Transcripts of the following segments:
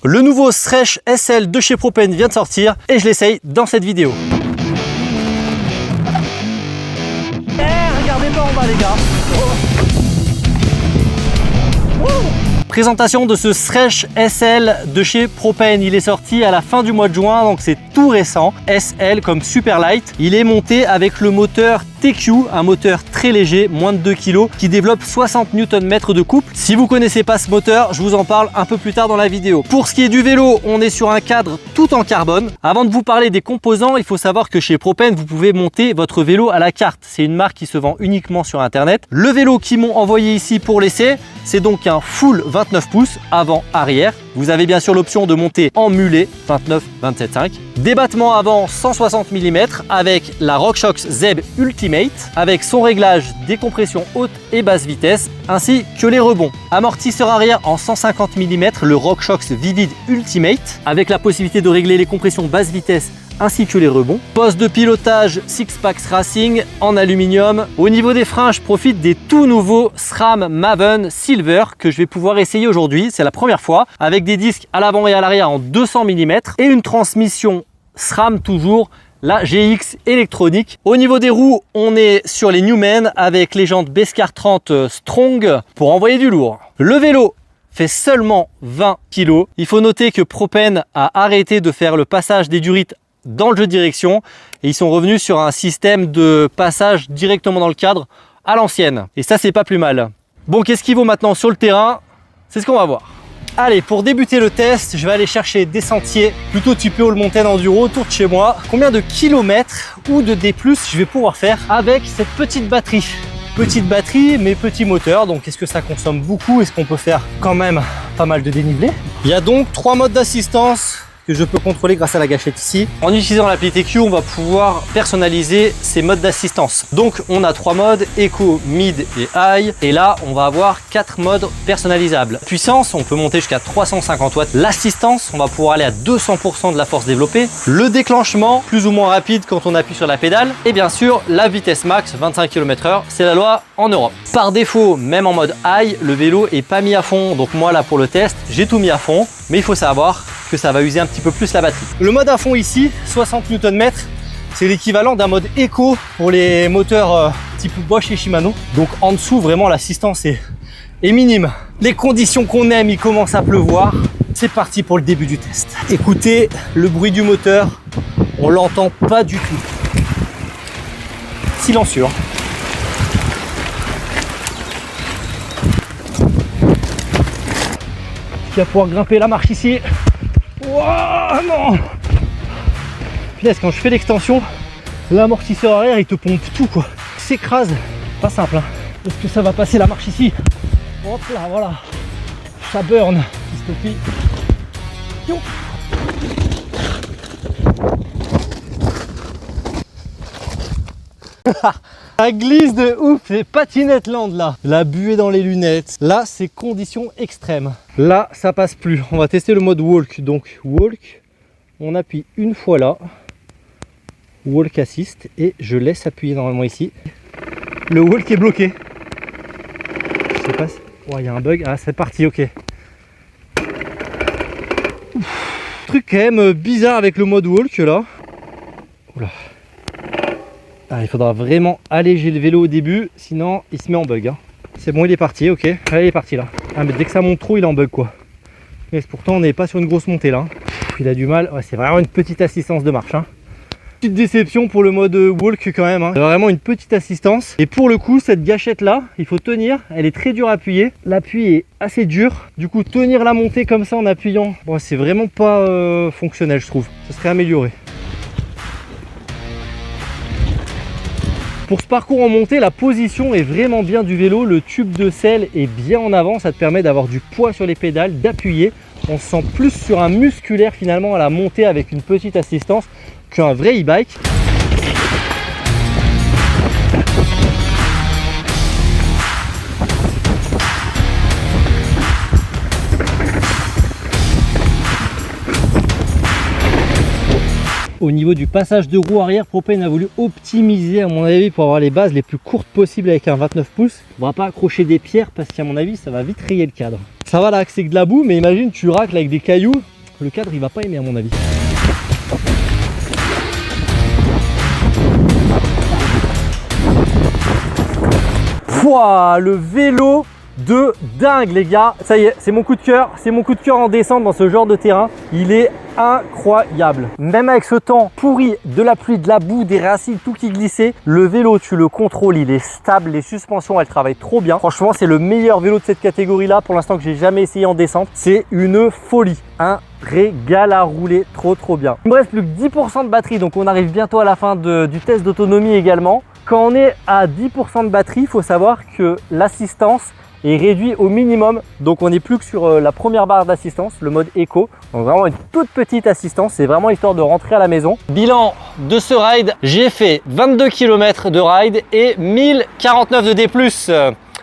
Le nouveau Stretch SL de chez Propen vient de sortir et je l'essaye dans cette vidéo. Regardez pas en bas les gars. Présentation de ce Stretch SL de chez Propen. Il est sorti à la fin du mois de juin, donc c'est tout récent. SL comme super light. Il est monté avec le moteur TQ, un moteur très léger, moins de 2 kg, qui développe 60 Nm de couple. Si vous connaissez pas ce moteur, je vous en parle un peu plus tard dans la vidéo. Pour ce qui est du vélo, on est sur un cadre tout en carbone. Avant de vous parler des composants, il faut savoir que chez Propen, vous pouvez monter votre vélo à la carte. C'est une marque qui se vend uniquement sur internet. Le vélo qu'ils m'ont envoyé ici pour l'essai, c'est donc un full 29 pouces avant-arrière. Vous avez bien sûr l'option de monter en mulet 29-27.5. Débattement avant 160 mm avec la RockShox Zeb Ultimate avec son réglage des compressions haute et basse vitesse ainsi que les rebonds. Amortisseur arrière en 150 mm, le RockShox Vivid Ultimate avec la possibilité de régler les compressions basse vitesse ainsi que les rebonds. Poste de pilotage Sixpacks Racing en aluminium. Au niveau des freins, je profite des tout nouveaux SRAM Maven Silver que je vais pouvoir essayer aujourd'hui. C'est la première fois avec des disques à l'avant et à l'arrière en 200 mm et une transmission SRAM toujours, la GX électronique. Au niveau des roues, on est sur les Newman avec les jantes Beskar 30 Strong pour envoyer du lourd. Le vélo fait seulement 20 kg. Il faut noter que Propen a arrêté de faire le passage des durites dans le jeu de direction et ils sont revenus sur un système de passage directement dans le cadre à l'ancienne. Et ça, c'est pas plus mal. Bon, qu'est-ce qu'il vaut maintenant sur le terrain? C'est ce qu'on va voir. Allez, pour débuter le test, je vais aller chercher des sentiers plutôt typés All Mountain Enduro autour de chez moi. Combien de kilomètres ou de D+, je vais pouvoir faire avec cette petite batterie? Petite batterie, mais petit moteur. Donc, est-ce que ça consomme beaucoup? Est-ce qu'on peut faire quand même pas mal de dénivelé? Il y a donc 3 modes d'assistance que je peux contrôler grâce à la gâchette ici. En utilisant l'appli TQ, on va pouvoir personnaliser ces modes d'assistance. Donc on a 3 modes, Eco, Mid et High. Et là, on va avoir 4 modes personnalisables. Puissance, on peut monter jusqu'à 350 watts. L'assistance, on va pouvoir aller à 200% de la force développée. Le déclenchement, plus ou moins rapide quand on appuie sur la pédale. Et bien sûr, la vitesse max, 25 km/h. C'est la loi en Europe. Par défaut, même en mode High, le vélo est pas mis à fond. Donc moi là, pour le test, j'ai tout mis à fond. Mais il faut savoir que ça va user un petit peu plus la batterie. Le mode à fond ici, 60 Nm, c'est l'équivalent d'un mode éco pour les moteurs type Bosch et Shimano. Donc en dessous, vraiment l'assistance est minime. Les conditions qu'on aime, il commence à pleuvoir. C'est parti pour le début du test. Écoutez le bruit du moteur, on l'entend pas du tout. Silencieux. Qui va pouvoir grimper la marche ici. Wouah, non! Punaise, quand je fais l'extension, l'amortisseur arrière il te pompe tout quoi. Il s'écrase. Pas simple hein. Est-ce que ça va passer la marche ici? Hop là, voilà. Ça burn. Stoppi. Ça glisse de ouf, les patinettes land là. La buée dans les lunettes. Là, c'est conditions extrêmes. Là, ça passe plus. On va tester le mode walk. Donc, walk, on appuie une fois là. Walk assist et je laisse appuyer normalement ici. Le walk est bloqué. Je sais pas si... Oh, il y a un bug. Ah, c'est parti, ok. Ouf. Truc quand même bizarre avec le mode walk là. Oula. Ah, il faudra vraiment alléger le vélo au début, sinon il se met en bug. Hein. C'est bon, il est parti, ok. Allez, il est parti là. Ah, mais dès que ça monte trop, il est en bug quoi. Mais pourtant, on n'est pas sur une grosse montée là. Il a du mal. Ouais, c'est vraiment une petite assistance de marche. Hein. Petite déception pour le mode walk quand même. Hein. C'est vraiment une petite assistance. Et pour le coup, cette gâchette là, il faut tenir. Elle est très dure à appuyer. L'appui est assez dur. Du coup, tenir la montée comme ça en appuyant, bon, c'est vraiment pas fonctionnel, je trouve. Ça serait amélioré. Pour ce parcours en montée, la position est vraiment bien du vélo. Le tube de selle est bien en avant. Ça te permet d'avoir du poids sur les pédales, d'appuyer. On se sent plus sur un musculaire finalement à la montée avec une petite assistance qu'un vrai e-bike. Au niveau du passage de roue arrière, Propane a voulu optimiser à mon avis pour avoir les bases les plus courtes possibles avec un 29 pouces. On va pas accrocher des pierres parce qu'à mon avis ça va vite rayer le cadre. Ça va là, c'est que de la boue, mais imagine tu racles avec des cailloux, le cadre il va pas aimer à mon avis. Pouah, le vélo de dingue les gars, ça y est, c'est mon coup de cœur, en descente dans ce genre de terrain. Il est incroyable. Même avec ce temps pourri, de la pluie, de la boue, des racines, tout qui glissait, le vélo tu le contrôles, il est stable, les suspensions elles travaillent trop bien. Franchement c'est le meilleur vélo de cette catégorie là pour l'instant que j'ai jamais essayé en descente. C'est une folie, un régal à rouler, trop bien. Il me reste plus que 10% de batterie, donc on arrive bientôt à la fin du test d'autonomie également. Quand on est à 10% de batterie, il faut savoir que l'assistance est réduite au minimum, donc on n'est plus que sur la première barre d'assistance, le mode éco, donc vraiment une toute petite assistance, c'est vraiment histoire de rentrer à la maison. Bilan de ce ride, j'ai fait 22 km de ride et 1049 de D+.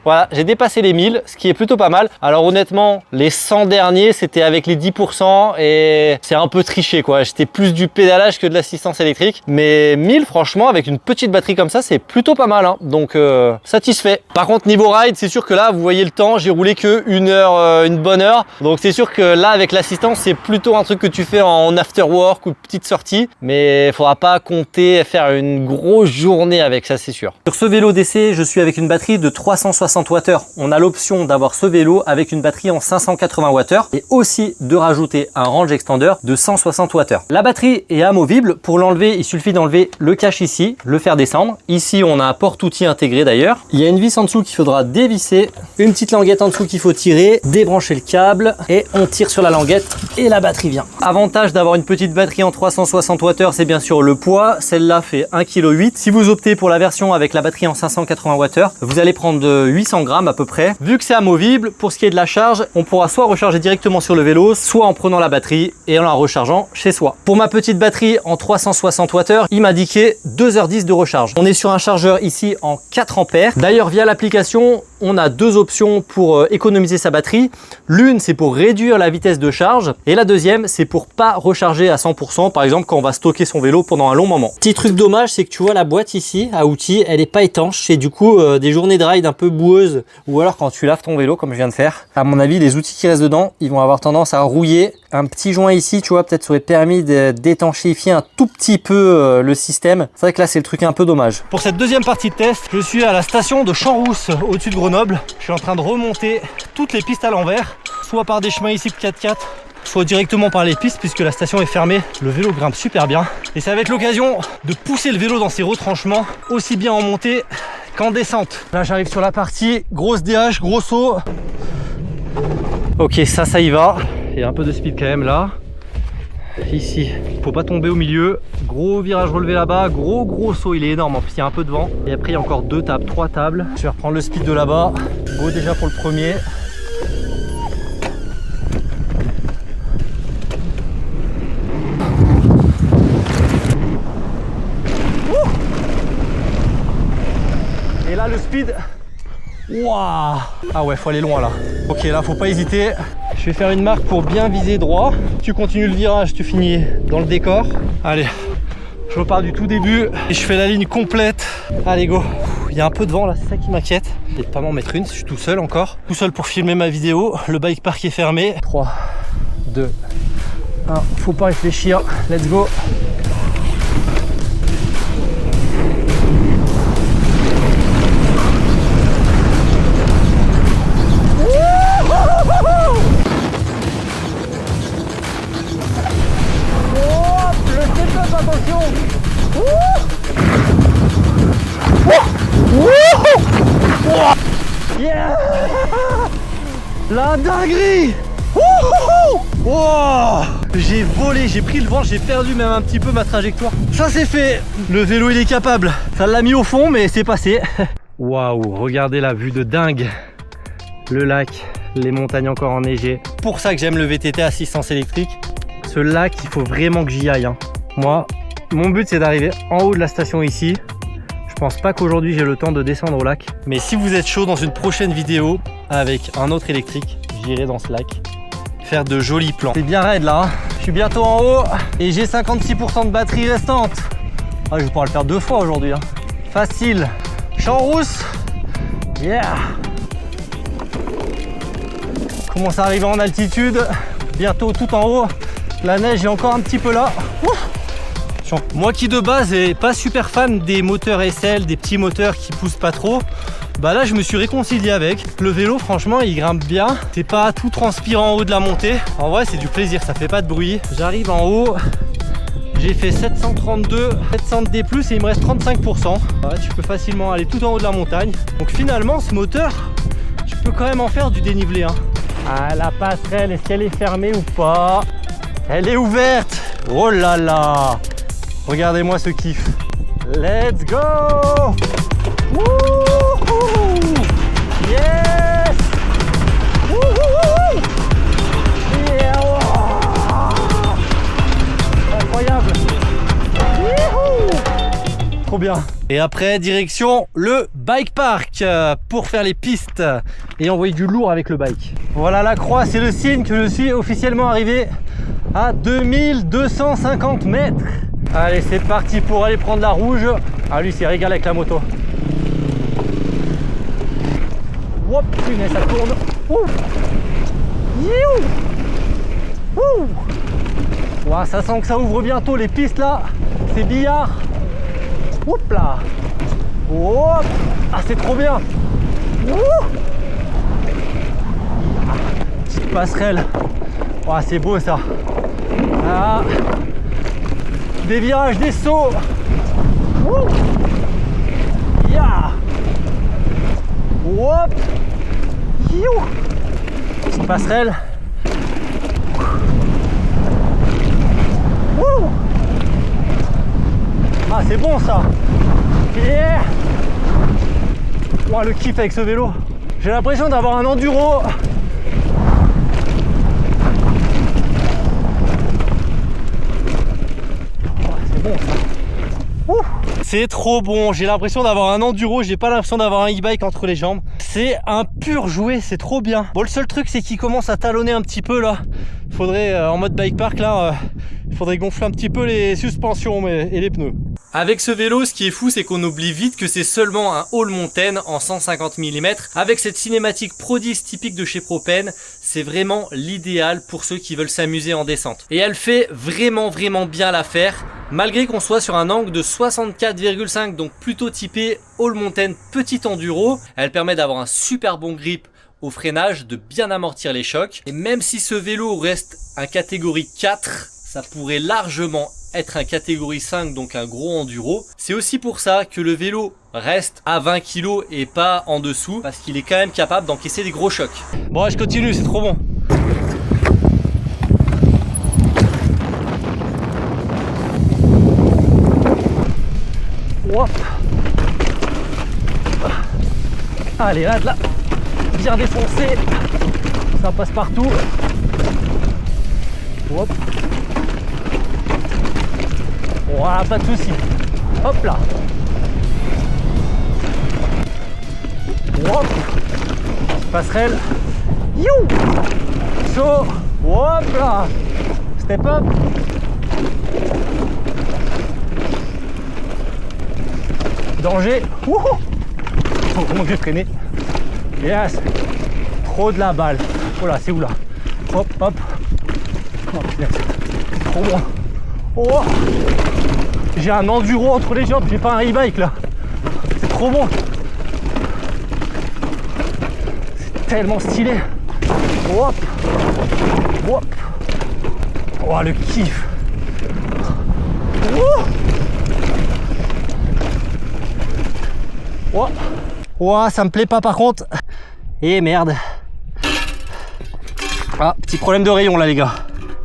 Voilà, j'ai dépassé les 1000, ce qui est plutôt pas mal. Alors honnêtement, les 100 derniers, c'était avec les 10% et c'est un peu triché quoi. J'étais plus du pédalage que de l'assistance électrique. Mais 1000, franchement, avec une petite batterie comme ça, c'est plutôt pas mal. Hein. Donc, satisfait. Par contre, niveau ride, c'est sûr que là, vous voyez le temps, j'ai roulé que une heure, une bonne heure. Donc c'est sûr que là, avec l'assistance, c'est plutôt un truc que tu fais en after work ou petite sortie. Mais il faudra pas compter faire une grosse journée avec ça, c'est sûr. Sur ce vélo d'essai, je suis avec une batterie de 360 Wh. On a l'option d'avoir ce vélo avec une batterie en 580 Wh et aussi de rajouter un range extender de 160 Wh. La batterie est amovible. Pour l'enlever, il suffit d'enlever le cache ici, le faire descendre. Ici, on a un porte-outil intégré d'ailleurs. Il y a une vis en dessous qu'il faudra dévisser, une petite languette en dessous qu'il faut tirer, débrancher le câble et on tire sur la languette et la batterie vient. Avantage d'avoir une petite batterie en 360 Wh, c'est bien sûr le poids. Celle-là fait 1,8 kg. Si vous optez pour la version avec la batterie en 580 Wh, vous allez prendre 800 grammes à peu près. Vu que c'est amovible, pour ce qui est de la charge, on pourra soit recharger directement sur le vélo, soit en prenant la batterie et en la rechargeant chez soi. Pour ma petite batterie en 360 Wh, il m'indiquait 2h10 de recharge. On est sur un chargeur ici en 4 ampères. D'ailleurs, via l'application, on a deux options pour économiser sa batterie. L'une, c'est pour réduire la vitesse de charge et la deuxième, c'est pour pas recharger à 100%, par exemple quand on va stocker son vélo pendant un long moment. Petit truc dommage, c'est que tu vois la boîte ici à outils, elle est pas étanche et du coup des journées de ride un peu boueuses ou alors quand tu laves ton vélo comme je viens de faire, à mon avis les outils qui restent dedans, ils vont avoir tendance à rouiller. Un petit joint ici, tu vois, peut-être ça aurait permis d'étanchéifier un tout petit peu le système. C'est vrai que là c'est le truc un peu dommage. Pour cette deuxième partie de test, je suis à la station de Champs-Rousse au-dessus de Grenoble. Je suis en train de remonter toutes les pistes à l'envers, soit par des chemins ici de 4x4, soit directement par les pistes puisque la station est fermée. Le vélo grimpe super bien et ça va être l'occasion de pousser le vélo dans ses retranchements aussi bien en montée qu'en descente. Là j'arrive sur la partie grosse DH, gros saut. Ok, ça y va. Il y a un peu de speed quand même là. Ici, faut pas tomber au milieu. Gros virage relevé là-bas, gros saut, il est énorme. En plus, il y a un peu de vent. Et après, il y a encore 2 tables, 3 tables. Je vais reprendre le speed de là-bas. Go déjà pour le premier. Et là, le speed. Waouh! Ah ouais, faut aller loin là. Ok, là, faut pas hésiter. Je vais faire une marque pour bien viser droit. Tu continues le virage, tu finis dans le décor. Allez, je repars du tout début et je fais la ligne complète. Allez, go. Il y a un peu de vent là, c'est ça qui m'inquiète. Et de pas m'en mettre une, je suis tout seul encore. Tout seul pour filmer ma vidéo. Le bike park est fermé. 3, 2, 1. Faut pas réfléchir. Let's go. Attention. Yeah. La dinguerie. J'ai volé, j'ai pris le vent, j'ai perdu même un petit peu ma trajectoire. Ça c'est fait. Le vélo il est capable. Ça l'a mis au fond mais c'est passé. Waouh, regardez la vue de dingue. Le lac, les montagnes encore enneigées. Pour ça que j'aime le VTT assistance électrique. Ce lac, il faut vraiment que j'y aille. Hein. Moi, mon but c'est d'arriver en haut de la station ici. Je pense pas qu'aujourd'hui j'ai le temps de descendre au lac. Mais si vous êtes chaud, dans une prochaine vidéo avec un autre électrique, j'irai dans ce lac faire de jolis plans. C'est bien raide là, hein. Je suis bientôt en haut et j'ai 56% de batterie restante. Ah, je vais pouvoir le faire 2 fois aujourd'hui. Hein. Facile. Champ rousse. Yeah. Commence à arriver en altitude. Bientôt tout en haut. La neige est encore un petit peu là. Ouf. Moi qui de base est pas super fan des moteurs SL, des petits moteurs qui poussent pas trop, bah là je me suis réconcilié avec. Le vélo franchement il grimpe bien, t'es pas tout transpirant en haut de la montée. En vrai c'est du plaisir, ça fait pas de bruit. J'arrive en haut, j'ai fait 732, 700 D+, et il me reste 35%. Ouais, tu peux facilement aller tout en haut de la montagne. Donc finalement ce moteur, tu peux quand même en faire du dénivelé. Hein. Ah, la passerelle, est-ce qu'elle est fermée ou pas? Elle est ouverte. Oh là là. Regardez-moi ce kiff. Let's go! Wouhou! Yes! Wouhou! Yeah! Oh! Incroyable! Youhou! Trop bien. Et après, direction le bike park pour faire les pistes et envoyer du lourd avec le bike. Voilà la croix, c'est le signe que je suis officiellement arrivé à 2250 mètres. Allez, c'est parti pour aller prendre la rouge. Ah, lui, c'est régal avec la moto. Hop, punaise, ça tourne. Ouh. Youh. Ouh. Ouah, ça sent que ça ouvre bientôt. Les pistes là, c'est billard. Hop là. Hop. Ah, c'est trop bien. Ouh. Petite passerelle. Ouah, c'est beau ça. Ah. Des virages, des sauts. Wouh. Yeah. Hop. You. Petite passerelle. Wouh. Ah, c'est bon ça. Yeah. Wow, le kiff avec ce vélo. J'ai l'impression d'avoir un enduro. C'est trop bon, j'ai l'impression d'avoir un enduro, j'ai pas l'impression d'avoir un e-bike entre les jambes. C'est un pur jouet, c'est trop bien. Bon, le seul truc c'est qu'il commence à talonner un petit peu là. Il faudrait en mode bike park là, il faudrait gonfler un petit peu les suspensions et les pneus. Avec ce vélo, ce qui est fou, c'est qu'on oublie vite que c'est seulement un All Mountain en 150 mm. Avec cette cinématique Pro 10 typique de chez Propen, c'est vraiment l'idéal pour ceux qui veulent s'amuser en descente. Et elle fait vraiment bien l'affaire. Malgré qu'on soit sur un angle de 64,5, donc plutôt typé All Mountain petit enduro, elle permet d'avoir un super bon grip au freinage, de bien amortir les chocs. Et même si ce vélo reste un catégorie 4, ça pourrait largement être un catégorie 5, donc un gros enduro. C'est aussi pour ça que le vélo reste à 20 kg et pas en dessous, parce qu'il est quand même capable d'encaisser des gros chocs. Bon, je continue, c'est trop bon. Hop. Allez, là, bien défoncé, ça passe partout. Hop. Voilà, pas de souci. Hop là. Hop. Passerelle. You. Chaud. Hop là. Step up. Danger. Wouhou. Faut vraiment que j'ai freiné. Yes. Trop de la balle. Oh là, c'est où là? Hop, hop. Oh, yes. Trop bon. Oh. J'ai un enduro entre les jambes, j'ai pas un e-bike là. C'est trop bon. C'est tellement stylé. Hop. Hop. Oh, le kiff. Oh. Oh. Oh, ça me plaît pas par contre. Et merde. Ah, petit problème de rayon là les gars.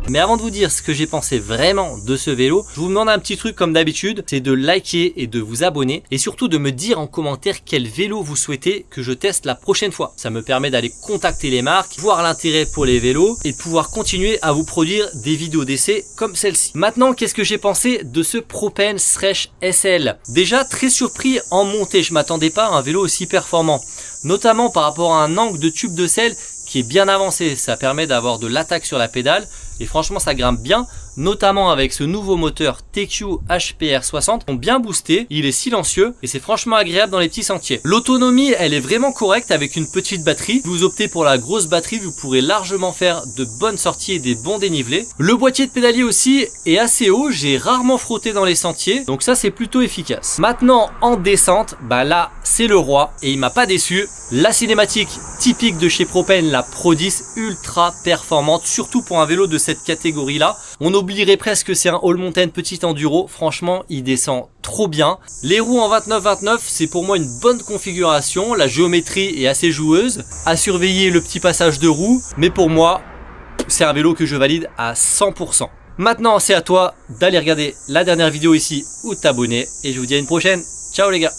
Mais avant de vous dire ce que j'ai pensé vraiment de ce vélo, je vous demande un petit truc comme d'habitude, c'est de liker et de vous abonner et surtout de me dire en commentaire quel vélo vous souhaitez que je teste la prochaine fois. Ça me permet d'aller contacter les marques, voir l'intérêt pour les vélos et de pouvoir continuer à vous produire des vidéos d'essai comme celle-ci. Maintenant, qu'est-ce que j'ai pensé de ce Propen Stretch SL? Déjà très surpris en montée, je m'attendais pas à un vélo aussi performant, notamment par rapport à un angle de tube de selle qui est bien avancé. Ça permet d'avoir de l'attaque sur la pédale, et franchement ça grimpe bien, notamment avec ce nouveau moteur TQ HPR 60, ont bien boosté, il est silencieux et c'est franchement agréable dans les petits sentiers. L'autonomie elle est vraiment correcte avec une petite batterie. Si vous optez pour la grosse batterie, vous pourrez largement faire de bonnes sorties et des bons dénivelés. Le boîtier de pédalier aussi est assez haut, j'ai rarement frotté dans les sentiers, donc ça c'est plutôt efficace. Maintenant en descente, bah là c'est le roi et il m'a pas déçu. La cinématique typique de chez Propen, la Pro 10, ultra performante, surtout pour un vélo de cette catégorie là. On oublierait presque que c'est un all mountain petit enduro, franchement il descend trop bien. Les roues en 29-29, c'est pour moi une bonne configuration, la géométrie est assez joueuse, à surveiller le petit passage de roues, mais pour moi c'est un vélo que je valide à 100%. Maintenant c'est à toi d'aller regarder la dernière vidéo ici ou t'abonner, et je vous dis à une prochaine. Ciao les gars.